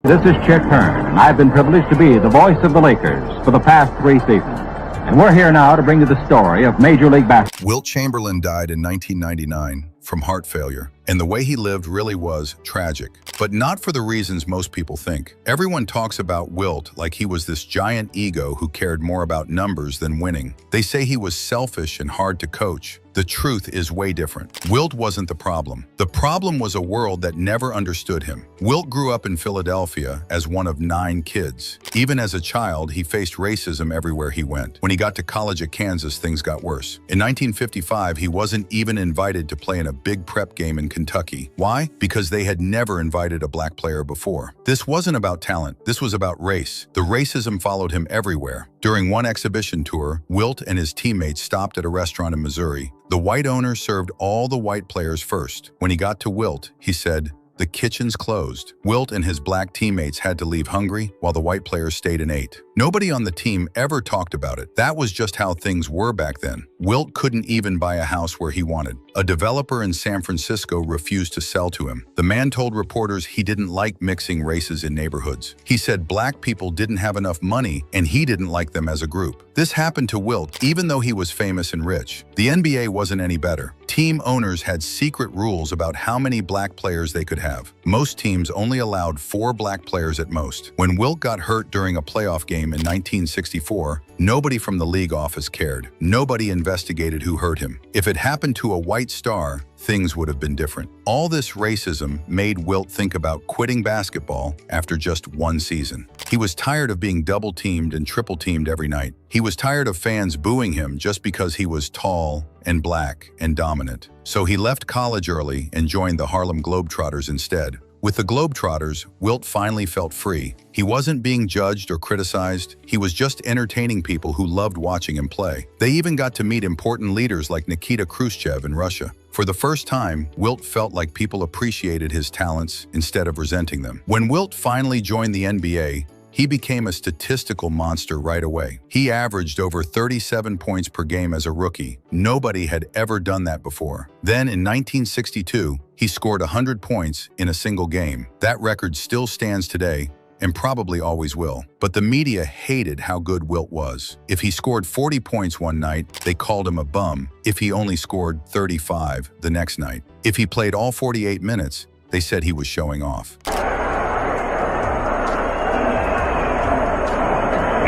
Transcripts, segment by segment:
This is Chick Hearn, and I've been privileged to be the voice of the Lakers for the past 3 seasons. And we're here now to bring you the story of Major League Basketball. Wilt Chamberlain died in 1999 from heart failure, and the way he lived really was tragic. But not for the reasons most people think. Everyone talks about Wilt like he was this giant ego who cared more about numbers than winning. They say he was selfish and hard to coach. The truth is way different. Wilt wasn't the problem. The problem was a world that never understood him. Wilt grew up in Philadelphia as one of 9 kids. Even as a child, he faced racism everywhere he went. When he got to college at Kansas, things got worse. In 1955, he wasn't even invited to play in a big prep game in Kentucky. Why? Because they had never invited a black player before. This wasn't about talent. This was about race. The racism followed him everywhere. During one exhibition tour, Wilt and his teammates stopped at a restaurant in Missouri. The white owner served all the white players first. When he got to Wilt, he said, "The kitchen's closed." Wilt and his black teammates had to leave hungry while the white players stayed and ate. Nobody on the team ever talked about it. That was just how things were back then. Wilt couldn't even buy a house where he wanted. A developer in San Francisco refused to sell to him. The man told reporters he didn't like mixing races in neighborhoods. He said black people didn't have enough money and he didn't like them as a group. This happened to Wilt even though he was famous and rich. The NBA wasn't any better. Team owners had secret rules about how many black players they could have. Most teams only allowed 4 black players at most. When Wilt got hurt during a playoff game in 1964, nobody from the league office cared. Nobody investigated who hurt him. If it happened to a white star, things would have been different. All this racism made Wilt think about quitting basketball after just 1 season. He was tired of being double-teamed and triple-teamed every night. He was tired of fans booing him just because he was tall and black and dominant. So he left college early and joined the Harlem Globetrotters instead. With the Globetrotters, Wilt finally felt free. He wasn't being judged or criticized. He was just entertaining people who loved watching him play. They even got to meet important leaders like Nikita Khrushchev in Russia. For the first time, Wilt felt like people appreciated his talents instead of resenting them. When Wilt finally joined the NBA, he became a statistical monster right away. He averaged over 37 points per game as a rookie. Nobody had ever done that before. Then in 1962, he scored 100 points in a single game. That record still stands today and probably always will. But the media hated how good Wilt was. If he scored 40 points one night, they called him a bum. If he only scored 35 the next night. If he played all 48 minutes, they said he was showing off.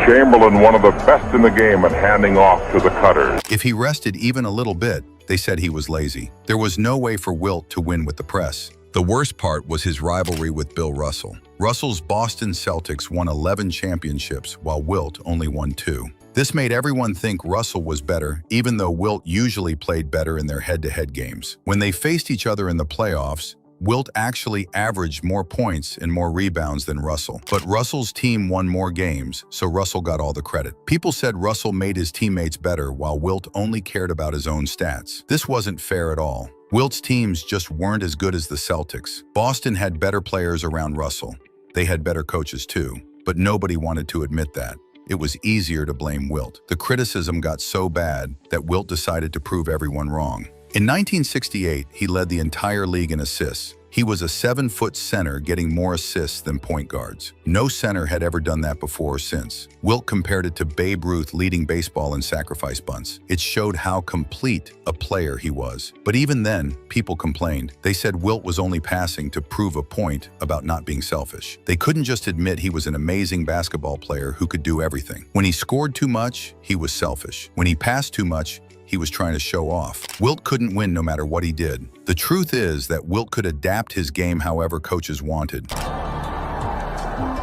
Chamberlain, one of the best in the game at handing off to the cutters. If he rested even a little bit, they said he was lazy. There was no way for Wilt to win with the press. The worst part was his rivalry with Bill Russell. Russell's Boston Celtics won 11 championships, while Wilt only won 2. This made everyone think Russell was better, even though Wilt usually played better in their head-to-head games. When they faced each other in the playoffs, Wilt actually averaged more points and more rebounds than Russell. But Russell's team won more games, so Russell got all the credit. People said Russell made his teammates better while Wilt only cared about his own stats. This wasn't fair at all. Wilt's teams just weren't as good as the Celtics. Boston had better players around Russell. They had better coaches too, but nobody wanted to admit that. It was easier to blame Wilt. The criticism got so bad that Wilt decided to prove everyone wrong. In 1968, he led the entire league in assists. He was a 7-foot center getting more assists than point guards. No center had ever done that before or since. Wilt compared it to Babe Ruth leading baseball in sacrifice bunts. It showed how complete a player he was. But even then, people complained. They said Wilt was only passing to prove a point about not being selfish. They couldn't just admit he was an amazing basketball player who could do everything. When he scored too much, he was selfish. When he passed too much, he was trying to show off. Wilt couldn't win no matter what he did. The truth is that Wilt could adapt his game however coaches wanted.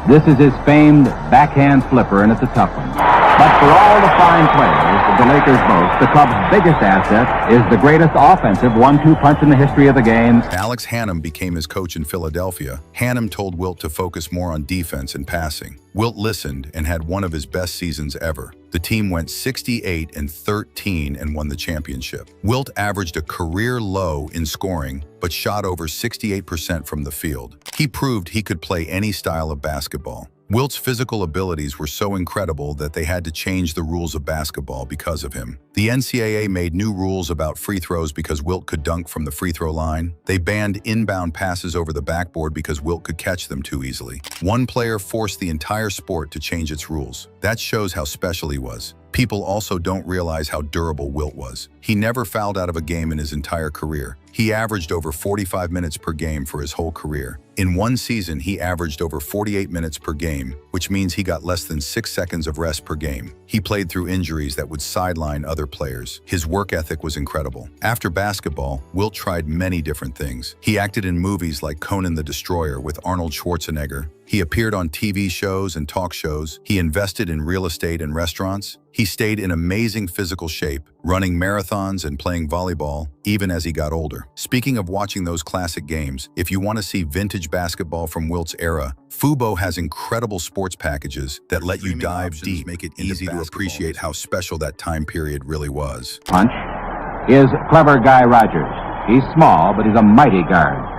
This is his famed backhand flipper, and it's a tough one. But for all the fine players the Lakers boast, the club's biggest asset is the greatest offensive 1-2 punch in the history of the game. Alex Hannum became his coach in Philadelphia. Hannum told Wilt to focus more on defense and passing. Wilt listened and had one of his best seasons ever. The team went 68-13 and won the championship. Wilt averaged a career low in scoring, but shot over 68% from the field. He proved he could play any style of basketball. Wilt's physical abilities were so incredible that they had to change the rules of basketball because of him. The NCAA made new rules about free throws because Wilt could dunk from the free throw line. They banned inbound passes over the backboard because Wilt could catch them too easily. One player forced the entire sport to change its rules. That shows how special he was. People also don't realize how durable Wilt was. He never fouled out of a game in his entire career. He averaged over 45 minutes per game for his whole career. In one season, he averaged over 48 minutes per game, which means he got less than 6 seconds of rest per game. He played through injuries that would sideline other players. His work ethic was incredible. After basketball, Wilt tried many different things. He acted in movies like Conan the Destroyer with Arnold Schwarzenegger. He appeared on TV shows and talk shows. He invested in real estate and restaurants. He stayed in amazing physical shape, running marathons and playing volleyball, even as he got older. Speaking of watching those classic games, if you want to see vintage basketball from Wilt's era, Fubo has incredible sports packages that let you dive deep, make it easy to appreciate how special that time period really was. Punch is clever Guy Rogers. He's small, but he's a mighty guard.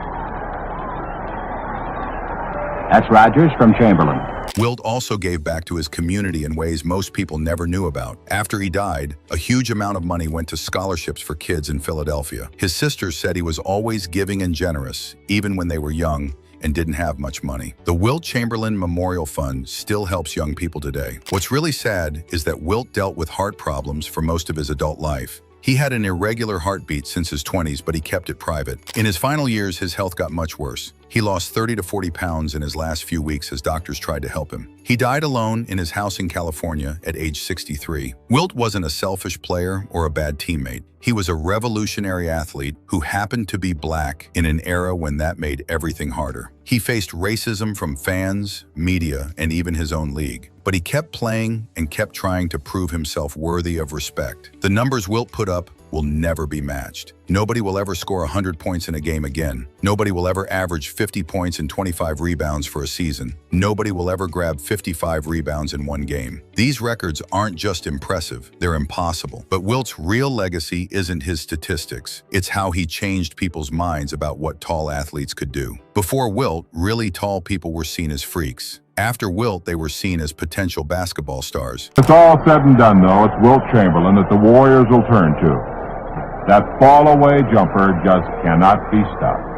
That's Rogers from Chamberlain. Wilt also gave back to his community in ways most people never knew about. After he died, a huge amount of money went to scholarships for kids in Philadelphia. His sisters said he was always giving and generous, even when they were young and didn't have much money. The Wilt Chamberlain Memorial Fund still helps young people today. What's really sad is that Wilt dealt with heart problems for most of his adult life. He had an irregular heartbeat since his 20s, but he kept it private. In his final years, his health got much worse. He lost 30 to 40 pounds in his last few weeks as doctors tried to help him. He died alone in his house in California at age 63. Wilt wasn't a selfish player or a bad teammate. He was a revolutionary athlete who happened to be black in an era when that made everything harder. He faced racism from fans, media, and even his own league. But he kept playing and kept trying to prove himself worthy of respect. The numbers Wilt put up will never be matched. Nobody will ever score 100 points in a game again. Nobody will ever average 50 points and 25 rebounds for a season. Nobody will ever grab 55 rebounds in one game. These records aren't just impressive, they're impossible. But Wilt's real legacy isn't his statistics. It's how he changed people's minds about what tall athletes could do. Before Wilt, really tall people were seen as freaks. After Wilt, they were seen as potential basketball stars. It's all said and done, though. It's Wilt Chamberlain that the Warriors will turn to. That fall-away jumper just cannot be stopped.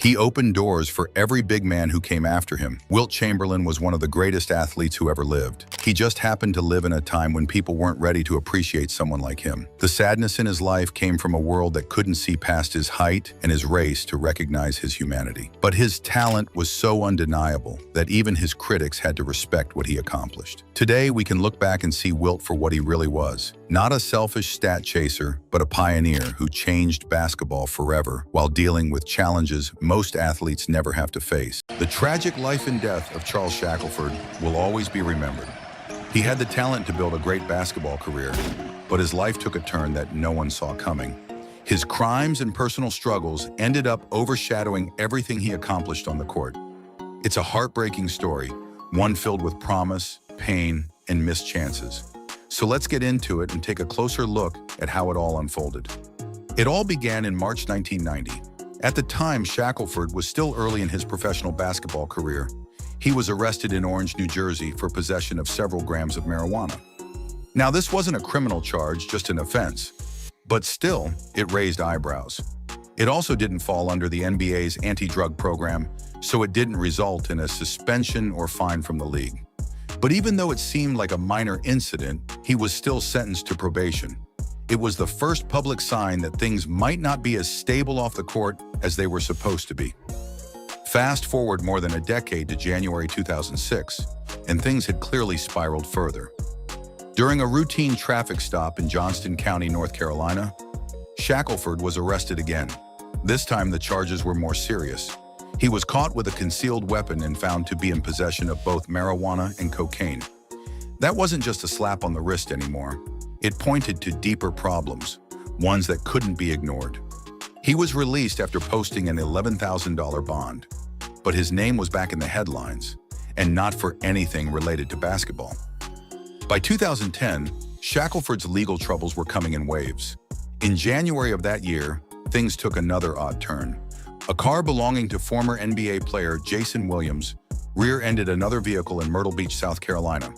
He opened doors for every big man who came after him. Wilt Chamberlain was one of the greatest athletes who ever lived. He just happened to live in a time when people weren't ready to appreciate someone like him. The sadness in his life came from a world that couldn't see past his height and his race to recognize his humanity. But his talent was so undeniable that even his critics had to respect what he accomplished. Today, we can look back and see Wilt for what he really was. Not a selfish stat chaser, but a pioneer who changed basketball forever while dealing with challenges most athletes never have to face. The tragic life and death of Charles Shackelford will always be remembered. He had the talent to build a great basketball career, but his life took a turn that no one saw coming. His crimes and personal struggles ended up overshadowing everything he accomplished on the court. It's a heartbreaking story, one filled with promise, pain, and missed chances. So let's get into it and take a closer look at how it all unfolded. It all began in March 1990. At the time, Shackelford was still early in his professional basketball career. He was arrested in Orange, New Jersey for possession of several grams of marijuana. Now, this wasn't a criminal charge, just an offense, but still, it raised eyebrows. It also didn't fall under the NBA's anti-drug program, so it didn't result in a suspension or fine from the league. But even though it seemed like a minor incident, he was still sentenced to probation. It was the first public sign that things might not be as stable off the court as they were supposed to be. Fast forward more than a decade to January 2006, and things had clearly spiraled further. During a routine traffic stop in Johnston County, North Carolina, Shackelford was arrested again. This time the charges were more serious. He was caught with a concealed weapon and found to be in possession of both marijuana and cocaine. That wasn't just a slap on the wrist anymore. It pointed to deeper problems, ones that couldn't be ignored. He was released after posting an $11,000 bond, but his name was back in the headlines, and not for anything related to basketball. By 2010, Shackelford's legal troubles were coming in waves. In January of that year, things took another odd turn. A car belonging to former NBA player Jason Williams rear-ended another vehicle in Myrtle Beach, South Carolina.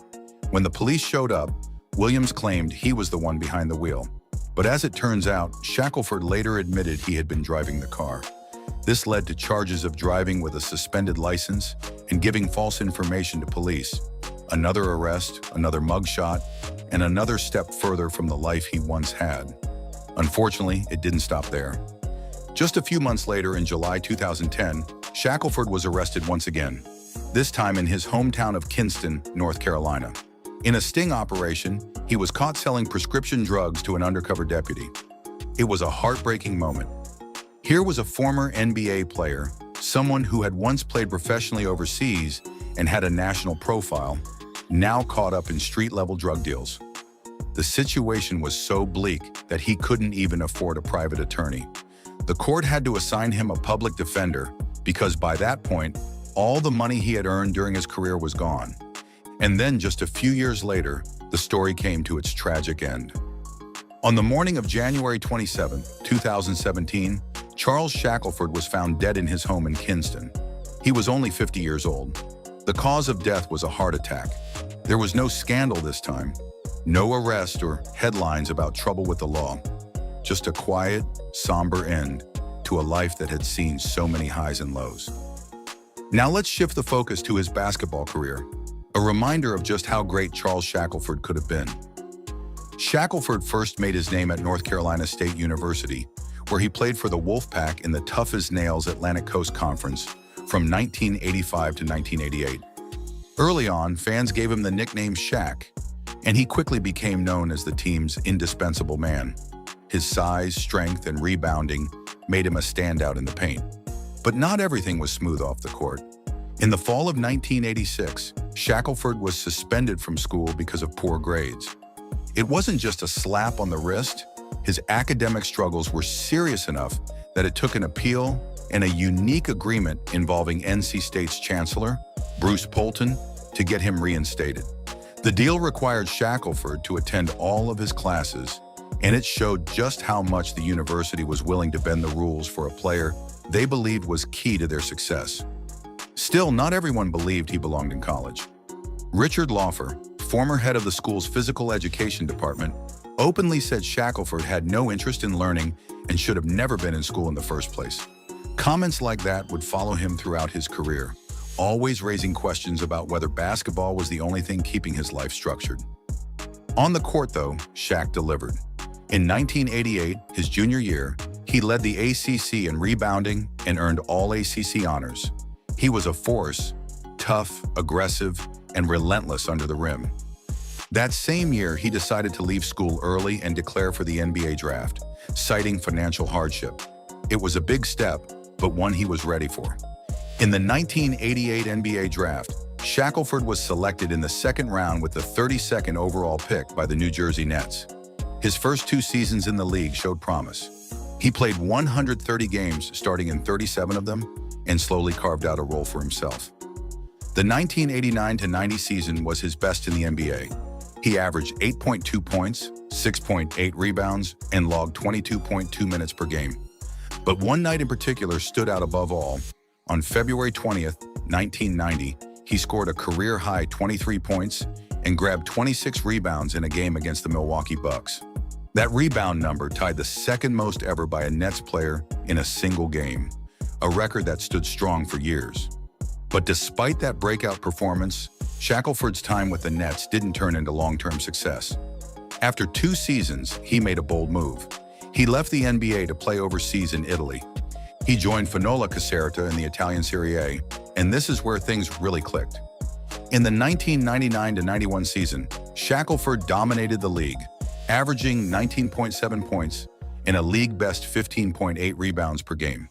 When the police showed up, Williams claimed he was the one behind the wheel. But as it turns out, Shackelford later admitted he had been driving the car. This led to charges of driving with a suspended license and giving false information to police. Another arrest, another mugshot, and another step further from the life he once had. Unfortunately, it didn't stop there. Just a few months later, in July 2010, Shackelford was arrested once again, this time in his hometown of Kinston, North Carolina. In a sting operation, he was caught selling prescription drugs to an undercover deputy. It was a heartbreaking moment. Here was a former NBA player, someone who had once played professionally overseas and had a national profile, now caught up in street-level drug deals. The situation was so bleak that he couldn't even afford a private attorney. The court had to assign him a public defender because by that point, all the money he had earned during his career was gone. And then just a few years later, the story came to its tragic end. On the morning of January 27, 2017, Charles Shackelford was found dead in his home in Kinston. He was only 50 years old. The cause of death was a heart attack. There was no scandal this time, no arrest or headlines about trouble with the law. Just a quiet, somber end to a life that had seen so many highs and lows. Now let's shift the focus to his basketball career, a reminder of just how great Charles Shackelford could have been. Shackelford first made his name at North Carolina State University, where he played for the Wolfpack in the tough-as-nails Atlantic Coast Conference from 1985 to 1988. Early on, fans gave him the nickname Shaq, and he quickly became known as the team's indispensable man. His size, strength, and rebounding made him a standout in the paint. But not everything was smooth off the court. In the fall of 1986, Shackelford was suspended from school because of poor grades. It wasn't just a slap on the wrist. His academic struggles were serious enough that it took an appeal and a unique agreement involving NC State's chancellor, Bruce Polton, to get him reinstated. The deal required Shackelford to attend all of his classes, and it showed just how much the university was willing to bend the rules for a player they believed was key to their success. Still, not everyone believed he belonged in college. Richard Laufer, former head of the school's physical education department, openly said Shackelford had no interest in learning and should have never been in school in the first place. Comments like that would follow him throughout his career, always raising questions about whether basketball was the only thing keeping his life structured. On the court, though, Shaq delivered. In 1988, his junior year, he led the ACC in rebounding and earned all ACC honors. He was a force, tough, aggressive, and relentless under the rim. That same year, he decided to leave school early and declare for the NBA draft, citing financial hardship. It was a big step, but one he was ready for. In the 1988 NBA draft, Shackelford was selected in the second round with the 32nd overall pick by the New Jersey Nets. His first 2 seasons in the league showed promise. He played 130 games, starting in 37 of them, and slowly carved out a role for himself. The 1989-90 season was his best in the NBA. He averaged 8.2 points, 6.8 rebounds, and logged 22.2 minutes per game. But one night in particular stood out above all. On February 20th, 1990, he scored a career-high 23 points and grabbed 26 rebounds in a game against the Milwaukee Bucks. That rebound number tied the second most ever by a Nets player in a single game, a record that stood strong for years. But despite that breakout performance, Shackelford's time with the Nets didn't turn into long-term success. After 2 seasons, he made a bold move. He left the NBA to play overseas in Italy. He joined Finola Caserta in the Italian Serie A, and this is where things really clicked. In the 1999-91 season, Shackelford dominated the league, averaging 19.7 points and a league-best 15.8 rebounds per game.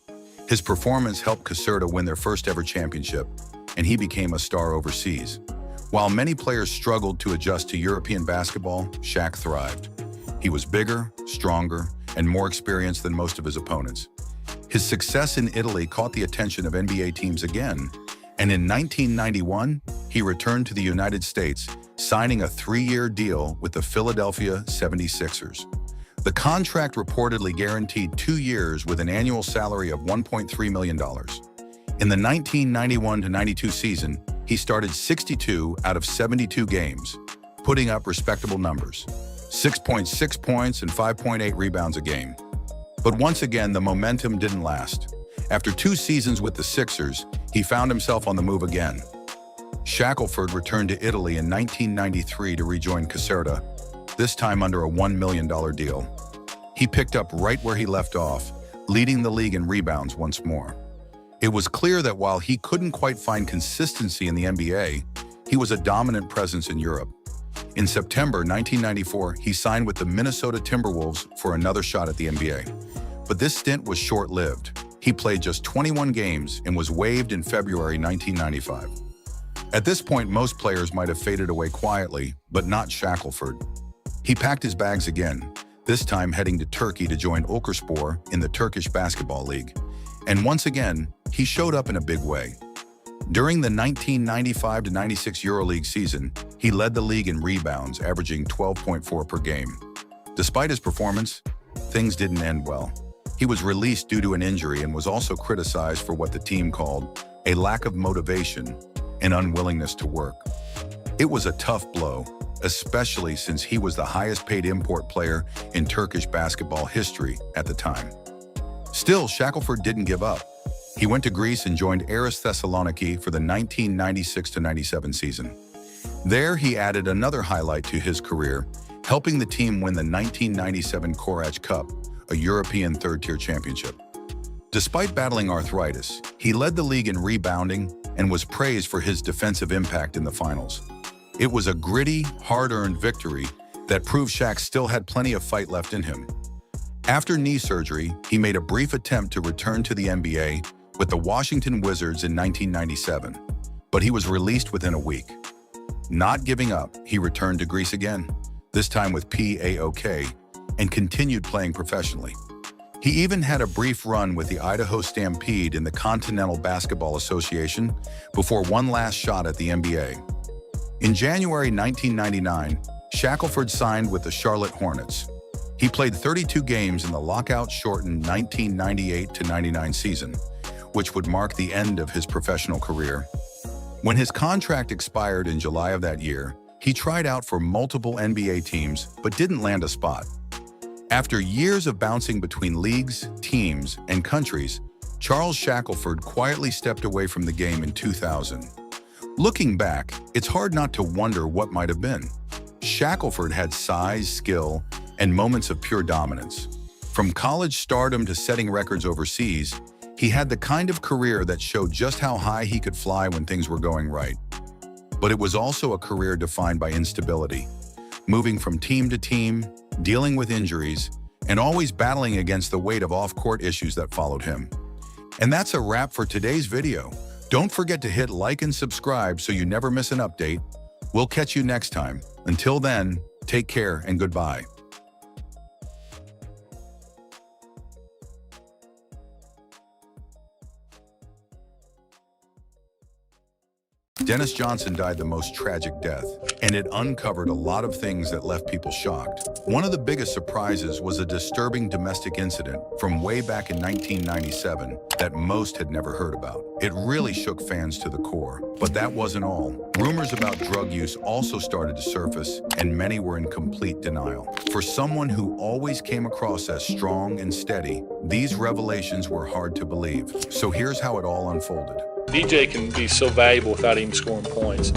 His performance helped Caserta win their first-ever championship, and he became a star overseas. While many players struggled to adjust to European basketball, Shaq thrived. He was bigger, stronger, and more experienced than most of his opponents. His success in Italy caught the attention of NBA teams again, and in 1991, he returned to the United States, signing a 3-year deal with the Philadelphia 76ers. The contract reportedly guaranteed 2 years with an annual salary of $1.3 million. In the 1991-92 season, he started 62 out of 72 games, putting up respectable numbers, 6.6 points and 5.8 rebounds a game. But once again, the momentum didn't last. After 2 seasons with the Sixers, he found himself on the move again. Shackelford returned to Italy in 1993 to rejoin Caserta, this time under a $1 million deal. He picked up right where he left off, leading the league in rebounds once more. It was clear that while he couldn't quite find consistency in the NBA, he was a dominant presence in Europe. In September 1994, he signed with the Minnesota Timberwolves for another shot at the NBA. But this stint was short-lived. He played just 21 games and was waived in February 1995. At this point, most players might have faded away quietly, but not Shackelford. He packed his bags again, this time heading to Turkey to join Ulkerspor in the Turkish Basketball League. And once again, he showed up in a big way. During the 1995-96 EuroLeague season, he led the league in rebounds, averaging 12.4 per game. Despite his performance, things didn't end well. He was released due to an injury and was also criticized for what the team called a lack of motivation and unwillingness to work. It was a tough blow, especially since he was the highest-paid import player in Turkish basketball history at the time. Still, Shackelford didn't give up. He went to Greece and joined Aris Thessaloniki for the 1996-97 season. There, he added another highlight to his career, helping the team win the 1997 Korach Cup, a European third-tier championship. Despite battling arthritis, he led the league in rebounding and was praised for his defensive impact in the finals. It was a gritty, hard-earned victory that proved Shaq still had plenty of fight left in him. After knee surgery, he made a brief attempt to return to the NBA with the Washington Wizards in 1997, but he was released within a week. Not giving up, he returned to Greece again, this time with PAOK, and continued playing professionally. He even had a brief run with the Idaho Stampede in the Continental Basketball Association before one last shot at the NBA. In January 1999, Shackelford signed with the Charlotte Hornets. He played 32 games in the lockout-shortened 1998-99 season, which would mark the end of his professional career. When his contract expired in July of that year, he tried out for multiple NBA teams but didn't land a spot. After years of bouncing between leagues, teams, and countries, Charles Shackelford quietly stepped away from the game in 2000. Looking back, it's hard not to wonder what might have been. Shackelford had size, skill, and moments of pure dominance. From college stardom to setting records overseas, he had the kind of career that showed just how high he could fly when things were going right. But it was also a career defined by instability, moving from team to team, dealing with injuries, and always battling against the weight of off-court issues that followed him. And that's a wrap for today's video. Don't forget to hit like and subscribe so you never miss an update. We'll catch you next time. Until then, take care and goodbye. Dennis Johnson died the most tragic death, and it uncovered a lot of things that left people shocked. One of the biggest surprises was a disturbing domestic incident from way back in 1997 that most had never heard about. It really shook fans to the core. But that wasn't all. Rumors about drug use also started to surface, and many were in complete denial. For someone who always came across as strong and steady, these revelations were hard to believe. So here's how it all unfolded. DJ can be so valuable without even scoring points.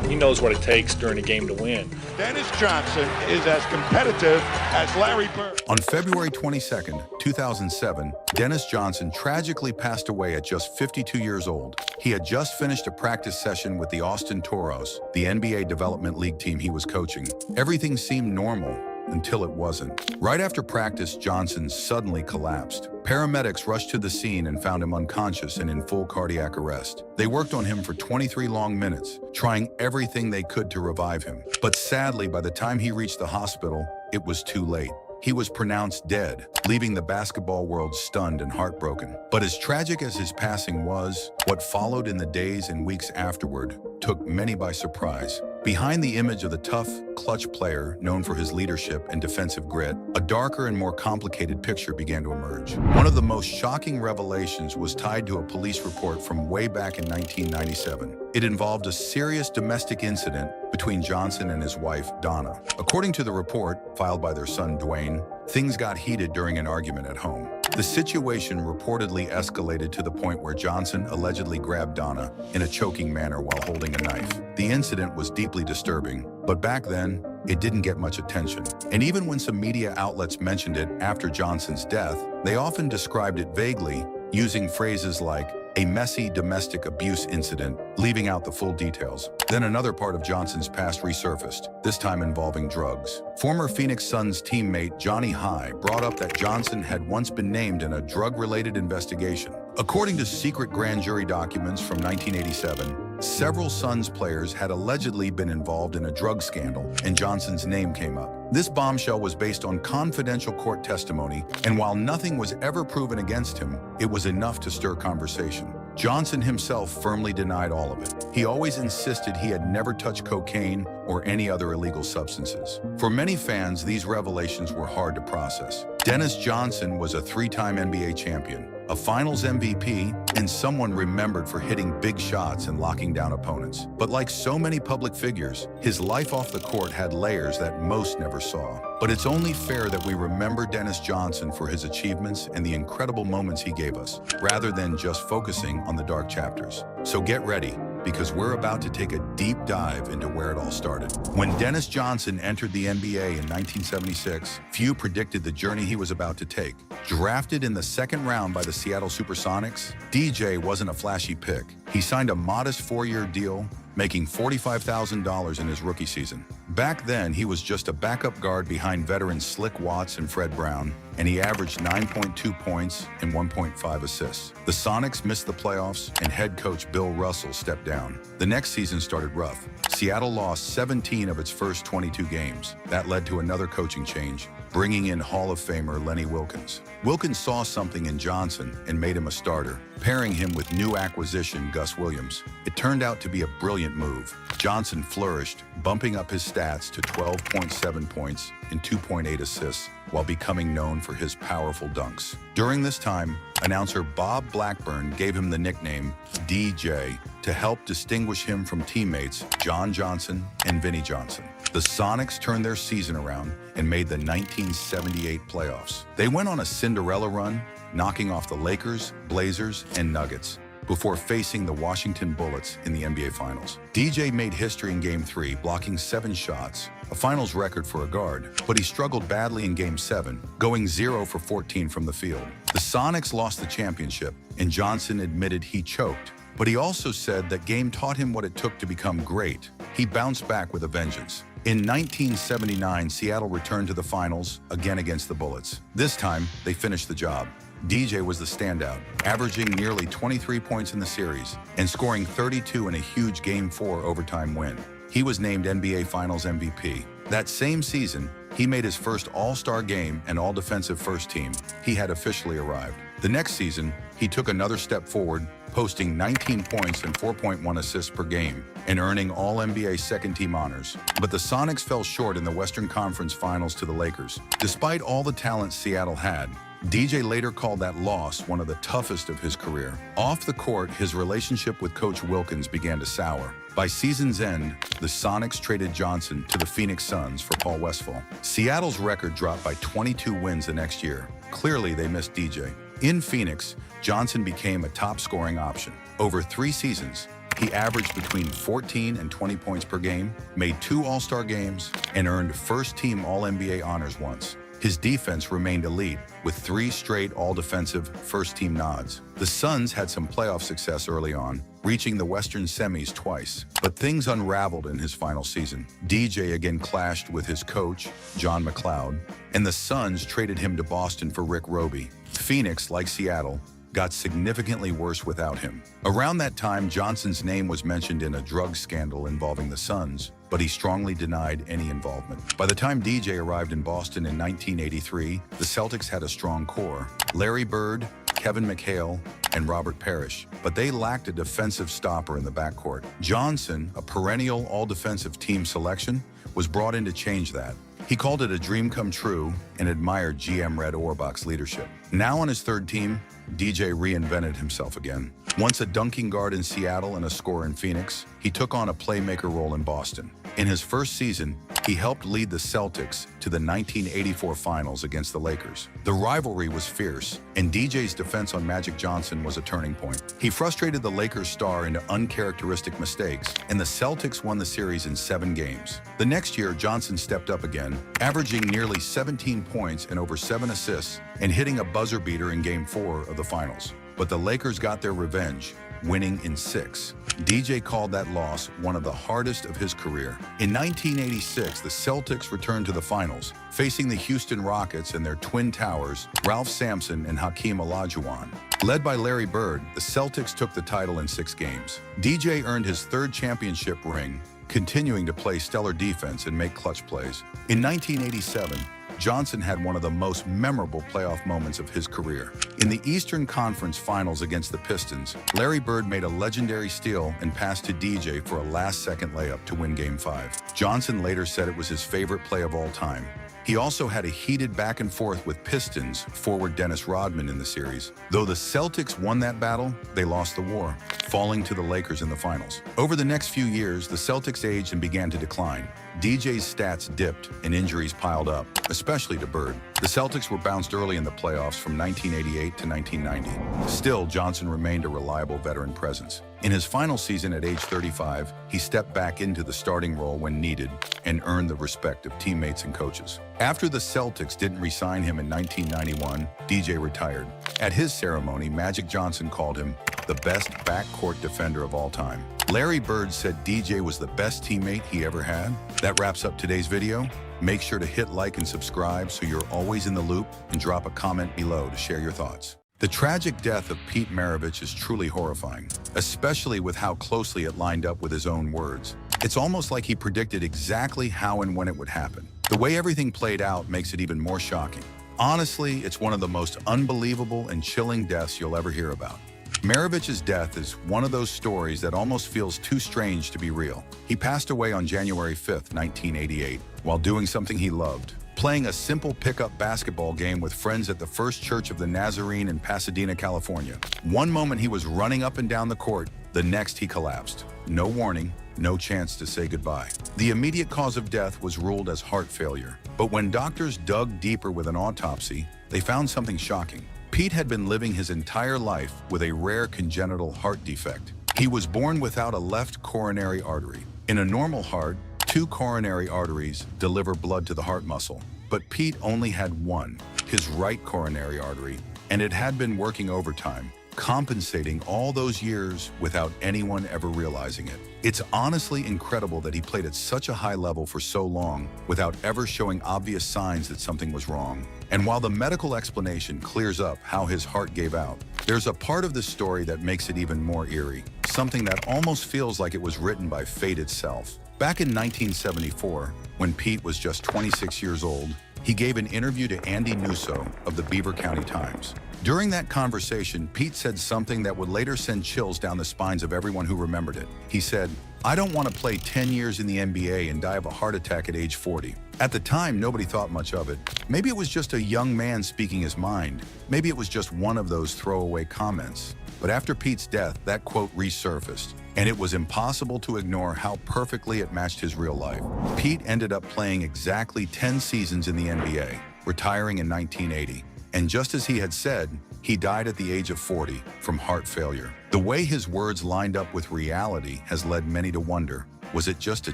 He knows what it takes during a game to win. Dennis Johnson is as competitive as Larry Bird. On February 22nd, 2007, Dennis Johnson tragically passed away at just 52 years old. He had just finished a practice session with the Austin Toros, the NBA Development League team he was coaching. Everything seemed normal until it wasn't. Right after practice, Johnson suddenly collapsed. Paramedics rushed to the scene and found him unconscious and in full cardiac arrest. They worked on him for 23 long minutes, trying everything they could to revive him. But sadly, by the time he reached the hospital, it was too late. He was pronounced dead, leaving the basketball world stunned and heartbroken. But as tragic as his passing was, what followed in the days and weeks afterward took many by surprise. Behind the image of the tough, clutch player known for his leadership and defensive grit, a darker and more complicated picture began to emerge. One of the most shocking revelations was tied to a police report from way back in 1997. It involved a serious domestic incident between Johnson and his wife, Donna. According to the report, filed by their son, Dwayne, things got heated during an argument at home. The situation reportedly escalated to the point where Johnson allegedly grabbed Donna in a choking manner while holding a knife. The incident was deeply disturbing, but back then, it didn't get much attention. And even when some media outlets mentioned it after Johnson's death, they often described it vaguely, using phrases like a messy domestic abuse incident, leaving out the full details. Then another part of Johnson's past resurfaced, this time involving drugs. Former Phoenix Suns teammate Johnny High brought up that Johnson had once been named in a drug-related investigation. According to secret grand jury documents from 1987, several Suns players had allegedly been involved in a drug scandal, and Johnson's name came up. This bombshell was based on confidential court testimony, and while nothing was ever proven against him, it was enough to stir conversation. Johnson himself firmly denied all of it. He always insisted he had never touched cocaine or any other illegal substances. For many fans, these revelations were hard to process. Dennis Johnson was a three-time NBA champion, a Finals MVP, and someone remembered for hitting big shots and locking down opponents. But like so many public figures, his life off the court had layers that most never saw. But it's only fair that we remember Dennis Johnson for his achievements and the incredible moments he gave us, rather than just focusing on the dark chapters. So get ready, because we're about to take a deep dive into where it all started. When Dennis Johnson entered the NBA in 1976, few predicted the journey he was about to take. Drafted in the second round by the Seattle Supersonics, DJ wasn't a flashy pick. He signed a modest 4-year deal, making $45,000 in his rookie season. Back then, he was just a backup guard behind veterans Slick Watts and Fred Brown, and he averaged 9.2 points and 1.5 assists. The Sonics missed the playoffs, and head coach Bill Russell stepped down. The next season started rough. Seattle lost 17 of its first 22 games. That led to another coaching change, bringing in Hall of Famer Lenny Wilkens. Wilkens saw something in Johnson and made him a starter, pairing him with new acquisition Gus Williams. It turned out to be a brilliant move. Johnson flourished, bumping up his stats to 12.7 points and 2.8 assists, while becoming known for his powerful dunks. During this time, announcer Bob Blackburn gave him the nickname DJ to help distinguish him from teammates John Johnson and Vinnie Johnson. The Sonics turned their season around and made the 1978 playoffs. They went on a Cinderella run, knocking off the Lakers, Blazers, and Nuggets, before facing the Washington Bullets in the NBA Finals. DJ made history in Game 3, blocking 7 shots, a finals record for a guard, but he struggled badly in Game 7, going 0 for 14 from the field. The Sonics lost the championship, and Johnson admitted he choked, but he also said that game taught him what it took to become great. He bounced back with a vengeance. In 1979, Seattle returned to the finals, again against the Bullets. This time, they finished the job. DJ was the standout, averaging nearly 23 points in the series and scoring 32 in a huge Game 4 overtime win. He was named NBA Finals MVP. That same season, he made his first All-Star game and All-Defensive First Team. He had officially arrived. The next season, he took another step forward, posting 19 points and 4.1 assists per game and earning All-NBA second-team honors. But the Sonics fell short in the Western Conference Finals to the Lakers. Despite all the talent Seattle had, DJ later called that loss one of the toughest of his career. Off the court, his relationship with Coach Wilkens began to sour. By season's end, the Sonics traded Johnson to the Phoenix Suns for Paul Westphal. Seattle's record dropped by 22 wins the next year. Clearly, they missed DJ. In Phoenix, Johnson became a top-scoring option. Over 3 seasons, he averaged between 14 and 20 points per game, made 2 All-Star games, and earned first-team All-NBA honors once. His defense remained elite, with 3 straight all-defensive first-team nods. The Suns had some playoff success early on, reaching the Western semis twice. But things unraveled in his final season. DJ again clashed with his coach, John McLeod, and the Suns traded him to Boston for Rick Roby. Phoenix, like Seattle, got significantly worse without him. Around that time, Johnson's name was mentioned in a drug scandal involving the Suns, but he strongly denied any involvement. By the time DJ arrived in Boston in 1983, the Celtics had a strong core. Larry Bird, Kevin McHale and Robert Parrish, but they lacked a defensive stopper in the backcourt. Johnson, a perennial all-defensive team selection, was brought in to change that. He called it a dream come true and admired GM Red Auerbach's leadership. Now on his third team, DJ reinvented himself again. Once a dunking guard in Seattle and a scorer in Phoenix, he took on a playmaker role in Boston. In his first season, he helped lead the Celtics to the 1984 finals against the Lakers. The rivalry was fierce, and DJ's defense on Magic Johnson was a turning point. He frustrated the Lakers star into uncharacteristic mistakes, and the Celtics won the series in 7 games. The next year, Johnson stepped up again, averaging nearly 17 points and over 7 assists, and hitting a buzzer beater in Game 4 of the finals. But the Lakers got their revenge, winning in 6. DJ called that loss one of the hardest of his career. In 1986, the Celtics returned to the finals, facing the Houston Rockets and their twin towers, Ralph Sampson and Hakeem Olajuwon. Led by Larry Bird, the Celtics took the title in 6 games. DJ earned his 3rd championship ring, continuing to play stellar defense and make clutch plays. In 1987, Johnson had one of the most memorable playoff moments of his career. In the Eastern Conference Finals against the Pistons, Larry Bird made a legendary steal and passed to DJ for a last-second layup to win Game 5. Johnson later said it was his favorite play of all time. He also had a heated back and forth with Pistons forward Dennis Rodman in the series. Though the Celtics won that battle, they lost the war, falling to the Lakers in the finals. Over the next few years, the Celtics aged and began to decline. DJ's stats dipped and injuries piled up, especially to Bird. The Celtics were bounced early in the playoffs from 1988 to 1990. Still, Johnson remained a reliable veteran presence. In his final season at age 35, he stepped back into the starting role when needed and earned the respect of teammates and coaches. After the Celtics didn't re-sign him in 1991, DJ retired. At his ceremony, Magic Johnson called him the best backcourt defender of all time. Larry Bird said DJ was the best teammate he ever had. That wraps up today's video. Make sure to hit like and subscribe so you're always in the loop, and drop a comment below to share your thoughts. The tragic death of Pete Maravich is truly horrifying, especially with how closely it lined up with his own words. It's almost like he predicted exactly how and when it would happen. The way everything played out makes it even more shocking. Honestly, it's one of the most unbelievable and chilling deaths you'll ever hear about. Maravich's death is one of those stories that almost feels too strange to be real. He passed away on January 5th, 1988, while doing something he loved, playing a simple pickup basketball game with friends at the First Church of the Nazarene in Pasadena, California. One moment he was running up and down the court, the next he collapsed. No warning, no chance to say goodbye. The immediate cause of death was ruled as heart failure, but when doctors dug deeper with an autopsy, they found something shocking. Pete had been living his entire life with a rare congenital heart defect. He was born without a left coronary artery. In a normal heart, 2 coronary arteries deliver blood to the heart muscle, but Pete only had one, his right coronary artery, and it had been working overtime, compensating all those years without anyone ever realizing it. It's honestly incredible that he played at such a high level for so long without ever showing obvious signs that something was wrong. And while the medical explanation clears up how his heart gave out, there's a part of this story that makes it even more eerie, something that almost feels like it was written by fate itself. Back in 1974, when Pete was just 26 years old, he gave an interview to Andy Nusso of the Beaver County Times. During that conversation, Pete said something that would later send chills down the spines of everyone who remembered it. He said, "I don't want to play 10 years in the NBA and die of a heart attack at age 40. At the time, nobody thought much of it. Maybe it was just a young man speaking his mind. Maybe it was just one of those throwaway comments." But after Pete's death, that quote resurfaced, and it was impossible to ignore how perfectly it matched his real life. Pete ended up playing exactly 10 seasons in the NBA, retiring in 1980. And just as he had said, he died at the age of 40 from heart failure. The way his words lined up with reality has led many to wonder, was it just a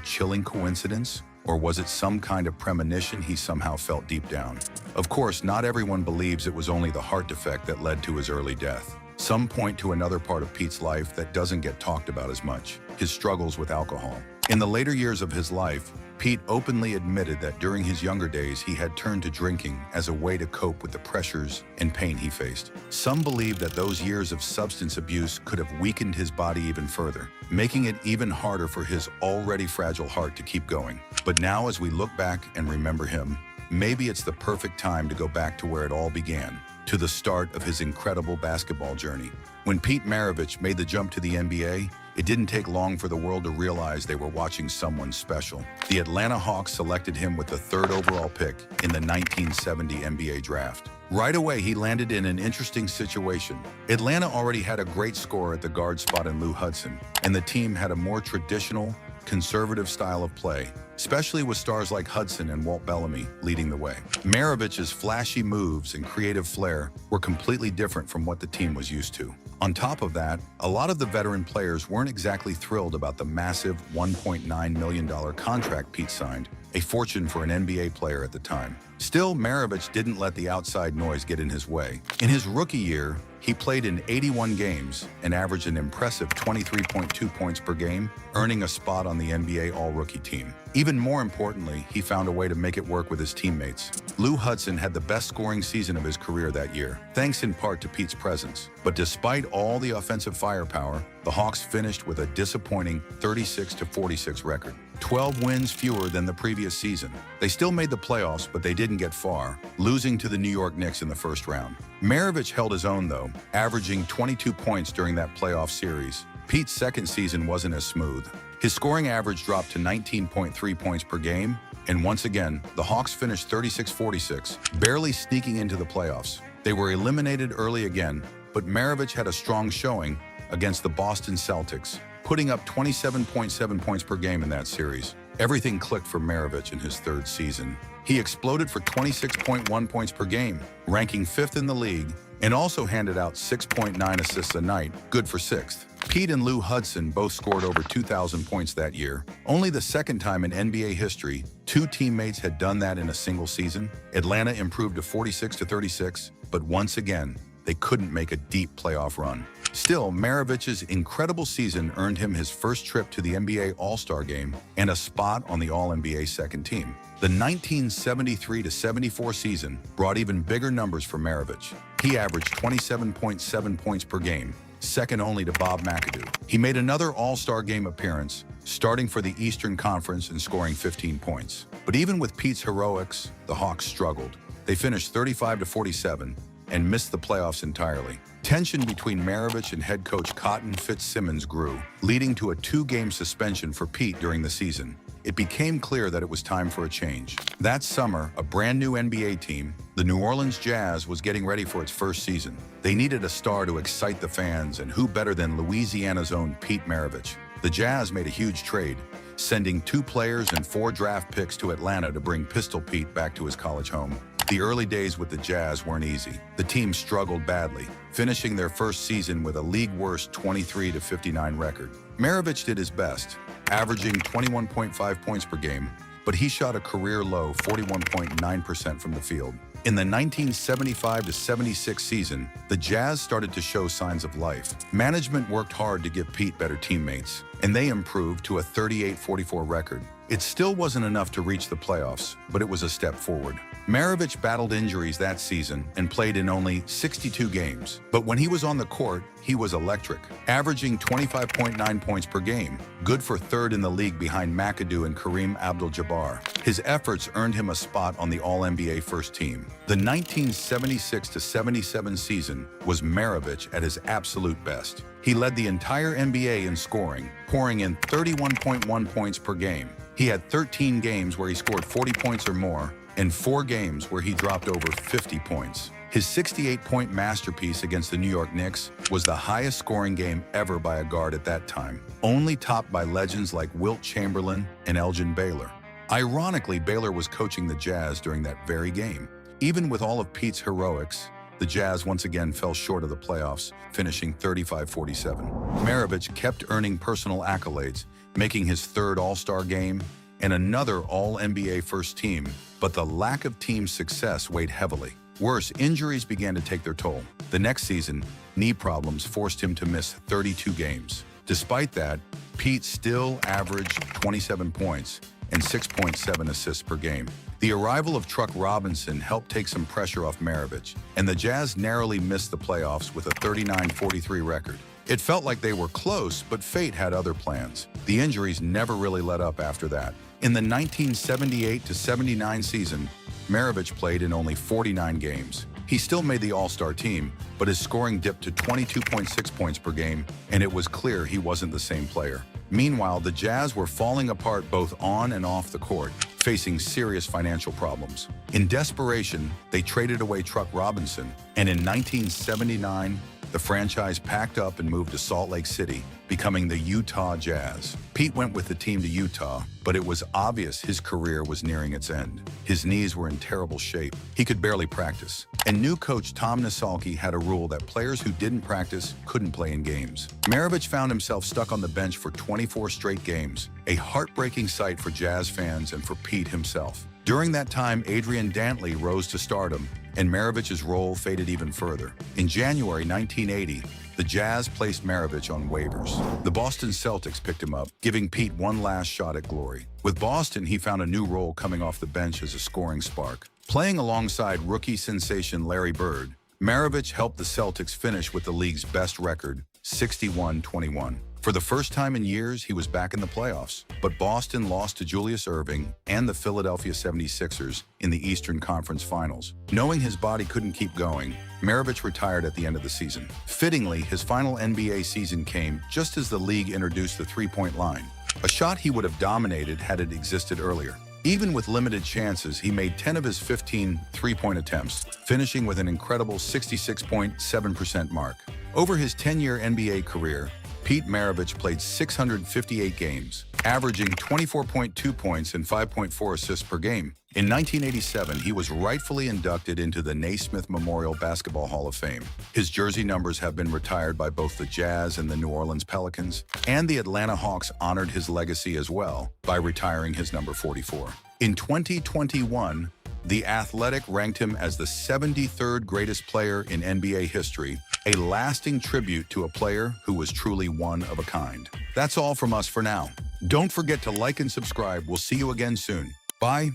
chilling coincidence? Or was it some kind of premonition he somehow felt deep down? Of course, not everyone believes it was only the heart defect that led to his early death. Some point to another part of Pete's life that doesn't get talked about as much, his struggles with alcohol. In the later years of his life, Pete openly admitted that during his younger days he had turned to drinking as a way to cope with the pressures and pain he faced. Some believe that those years of substance abuse could have weakened his body even further, making it even harder for his already fragile heart to keep going. But now, as we look back and remember him, maybe it's the perfect time to go back to where it all began, to the start of his incredible basketball journey. When Pete Maravich made the jump to the NBA, it didn't take long for the world to realize they were watching someone special. The Atlanta Hawks selected him with the 3rd overall pick in the 1970 NBA draft. Right away, he landed in an interesting situation. Atlanta already had a great scorer at the guard spot in Lou Hudson, and the team had a more traditional, conservative style of play, especially with stars like Hudson and Walt Bellamy leading the way. Maravich's flashy moves and creative flair were completely different from what the team was used to. On top of that, a lot of the veteran players weren't exactly thrilled about the massive $1.9 million contract Pete signed, a fortune for an NBA player at the time. Still, Maravich didn't let the outside noise get in his way. In his rookie year, he played in 81 games and averaged an impressive 23.2 points per game, earning a spot on the NBA All-Rookie team. Even more importantly, he found a way to make it work with his teammates. Lou Hudson had the best scoring season of his career that year, thanks in part to Pete's presence. But despite all the offensive firepower, the Hawks finished with a disappointing 36-46 record. 12 wins fewer than the previous season. They still made the playoffs, but they didn't get far, losing to the New York Knicks in the first round. Maravich held his own, though, averaging 22 points during that playoff series. Pete's second season wasn't as smooth. His scoring average dropped to 19.3 points per game, and once again, the Hawks finished 36-46, barely sneaking into the playoffs. They were eliminated early again, but Maravich had a strong showing against the Boston Celtics, putting up 27.7 points per game in that series. Everything clicked for Maravich in his 3rd season. He exploded for 26.1 points per game, ranking 5th in the league, and also handed out 6.9 assists a night, good for 6th. Pete and Lou Hudson both scored over 2,000 points that year. Only the second time in NBA history, 2 teammates had done that in a single season. Atlanta improved to 46-36, but once again, they couldn't make a deep playoff run. Still, Maravich's incredible season earned him his first trip to the NBA All-Star Game and a spot on the All-NBA second team. The 1973-74 season brought even bigger numbers for Maravich. He averaged 27.7 points per game, second only to Bob McAdoo. He made another All-Star Game appearance, starting for the Eastern Conference and scoring 15 points. But even with Pete's heroics, the Hawks struggled. They finished 35-47 and missed the playoffs entirely. Tension between Maravich and head coach Cotton Fitzsimmons grew, leading to a 2-game suspension for Pete during the season. It became clear that it was time for a change. That summer, a brand new NBA team, the New Orleans Jazz, was getting ready for its first season. They needed a star to excite the fans, and who better than Louisiana's own Pete Maravich? The Jazz made a huge trade, sending 2 players and 4 draft picks to Atlanta to bring Pistol Pete back to his college home. The early days with the Jazz weren't easy. The team struggled badly, finishing their first season with a league-worst 23-59 record. Maravich did his best, averaging 21.5 points per game, but he shot a career-low 41.9% from the field. In the 1975-76 season, the Jazz started to show signs of life. Management worked hard to give Pete better teammates, and they improved to a 38-44 record. It still wasn't enough to reach the playoffs, but it was a step forward. Maravich battled injuries that season and played in only 62 games. But when he was on the court, he was electric, averaging 25.9 points per game, good for 3rd in the league behind McAdoo and Kareem Abdul-Jabbar. His efforts earned him a spot on the All-NBA first team. The 1976-77 season was Maravich at his absolute best. He led the entire NBA in scoring, pouring in 31.1 points per game. He had 13 games where he scored 40 points or more, and 4 games where he dropped over 50 points. His 68-point masterpiece against the New York Knicks was the highest scoring game ever by a guard at that time, only topped by legends like Wilt Chamberlain and Elgin Baylor. Ironically, Baylor was coaching the Jazz during that very game. Even with all of Pete's heroics, the Jazz once again fell short of the playoffs, finishing 35-47. Maravich kept earning personal accolades, making his 3rd All-Star game and another All-NBA first team, but the lack of team success weighed heavily. Worse, injuries began to take their toll. The next season, knee problems forced him to miss 32 games. Despite that, Pete still averaged 27 points and 6.7 assists per game. The arrival of Truck Robinson helped take some pressure off Maravich, and the Jazz narrowly missed the playoffs with a 39-43 record. It felt like they were close, but fate had other plans. The injuries never really let up after that. In the 1978-79 season, Maravich played in only 49 games. He still made the All-Star team, but his scoring dipped to 22.6 points per game, and it was clear he wasn't the same player. Meanwhile, the Jazz were falling apart both on and off the court, facing serious financial problems. In desperation, they traded away Truck Robinson, and in 1979, the franchise packed up and moved to Salt Lake City, becoming the Utah Jazz. Pete went with the team to Utah, but it was obvious his career was nearing its end. His knees were in terrible shape. He could barely practice. And new coach Tom Nasalki had a rule that players who didn't practice couldn't play in games. Maravich found himself stuck on the bench for 24 straight games, a heartbreaking sight for Jazz fans and for Pete himself. During that time, Adrian Dantley rose to stardom, and Maravich's role faded even further. In January 1980, the Jazz placed Maravich on waivers. The Boston Celtics picked him up, giving Pete one last shot at glory. With Boston, he found a new role coming off the bench as a scoring spark. Playing alongside rookie sensation Larry Bird, Maravich helped the Celtics finish with the league's best record, 61-21. For the first time in years, he was back in the playoffs, but Boston lost to Julius Erving and the Philadelphia 76ers in the Eastern Conference Finals. Knowing his body couldn't keep going, Maravich retired at the end of the season. Fittingly, his final NBA season came just as the league introduced the three-point line, a shot he would have dominated had it existed earlier. Even with limited chances, he made 10 of his 15 three-point attempts, finishing with an incredible 66.7% mark. Over his 10-year NBA career, Pete Maravich played 658 games, averaging 24.2 points and 5.4 assists per game. In 1987, he was rightfully inducted into the Naismith Memorial Basketball Hall of Fame. His jersey numbers have been retired by both the Jazz and the New Orleans Pelicans, and the Atlanta Hawks honored his legacy as well by retiring his number 44. In 2021, The Athletic ranked him as the 73rd greatest player in NBA history, a lasting tribute to a player who was truly one of a kind. That's all from us for now. Don't forget to like and subscribe. We'll see you again soon. Bye.